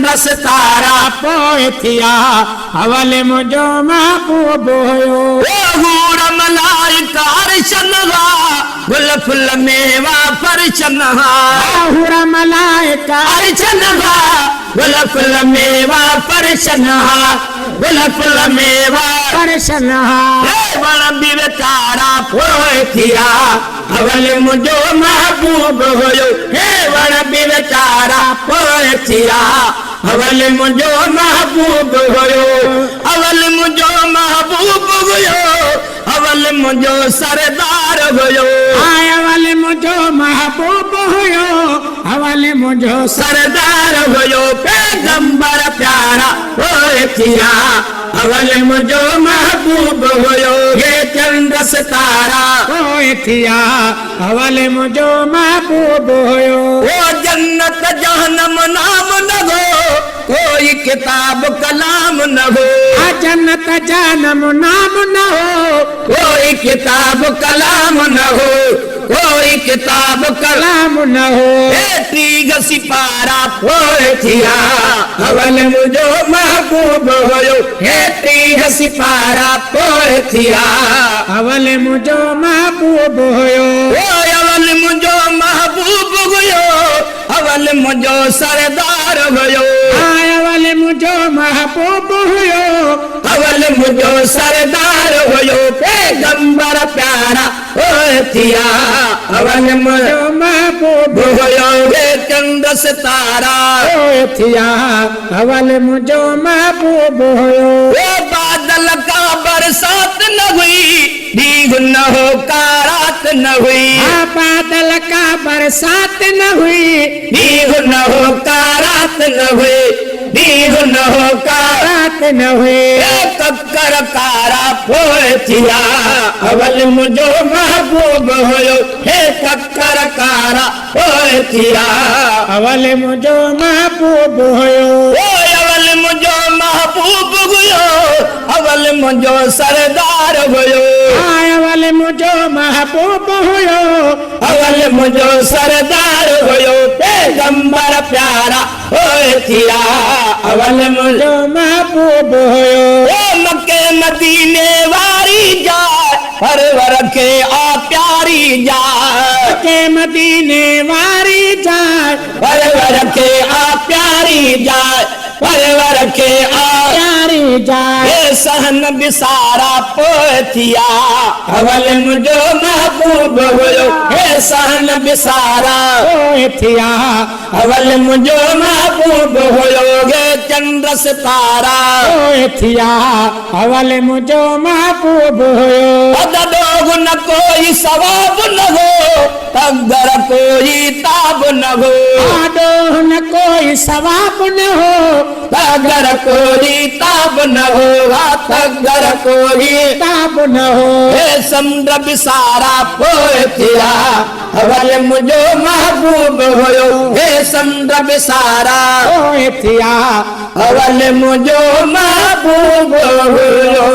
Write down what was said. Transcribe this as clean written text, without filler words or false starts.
चंद्र सितारा पोइ थिया अवल मुंहिंजो महबूब हुयो। हूर मलाइका अर्शन हा गुल फुल मेवा फरशन हा। हूर मलाइका अर्शन हा गुल फुल मेवा फरशन हा। गुल फुल मेवा फरशन हा। वण बि वीचारा पोइ थिया अवल मुंहिंजो महबूब हुयो। हे वण बि वीचारा पोइ थिया अवल मुंहिंजो महबूब हुयो। अवल मुंहिंजो महबूब हुयो। अवल मुंहिंजो सरदार हुयो। अवल मुंहिंजो महबूब हुयो। अवल मुंहिंजो सरदार हुयो। पैगंबर प्यारा पोइ थिया अवल मुंहिंजो महबूब हुयो। हे चंद्र सितारा पोइ थिया अवल मुंहिंजो महबूब हुयो। ओ जन्नत जहन्नम नाम न हो कोई किताब कलाम न हो। जन्नत जहन्नम नाम न हो कोई किताब कलाम न हो। कोई किताब कलाम न हो। तीग सिपारा पोइ थिया अवल मुंहिंजो महबूब हुयो। हे तीग सिपारा पोइ थिया अवल मुंहिंजो महबूब हुयो। अवल मुंहिंजो महबूब हुयो। अवल मुंहिंजो सरदार हुयो। अवल मुंहिंजो महबूब हुयो। अवल मुंहिंजो सरदार हुयो। पैगंबर प्यारा पोइ थिया अवल मुंहिंजो महबूब हुयो। हे चंद्र सितारा पोइ थिया अवल मुंहिंजो महबूब हुयो। बादल का बरसात न हुई भीग न हो कारात न हुई। बादल का बरसात न हुई भीग न हो कारात न हुई। भीग न हो कारात न हुई। कक्कर कारा पोइ थिया अवल मुंहिंजो महबूब हुयो। हे कक्कर कारा पोइ थिया अवल मुंहिंजो महबूब हुयो। अवल मुंहिंजो महबूब हुयो। अवल मुंहिंजो सरदार हुयो। अवल मुंहिंजो महबूब हुयो। अवल मुंहिंजो सरदार हुयो। पैगंबर प्यारा पोइ थिया अवल मुंहिंजो महबूब हुयो। मके मदीने वारी जाए परवर खे आ प्यारी जाए। मके मदीने वारी जाए परवर खे आ प्यारी जाए। परवर खे आ प्यारी जाए। सहन बिसारा पोइ थिया अवल मुंहिंजो महबूब हुयो। हे सहन बिसारा पोइ थिया अवल मुंहिंजो महबूब हुयो। हे चंद्र सितारा पोइ थिया अवल मुंहिंजो महबूब हुयो। अददोग न कोई सवाब न हो तक़दीर कोई ताब न हो। अददोग न कोई सवाब न हो तक़दीर कोई ताब न हो। तक़दीर कोई ताब न हो। हे समुंद्र बिसारा पोइ थिया अवल मुंहिंजो महबूब हुयो। हे समुंद्र बिसारा पोइ थिया अवल मुंहिंजो महबूब हुयो।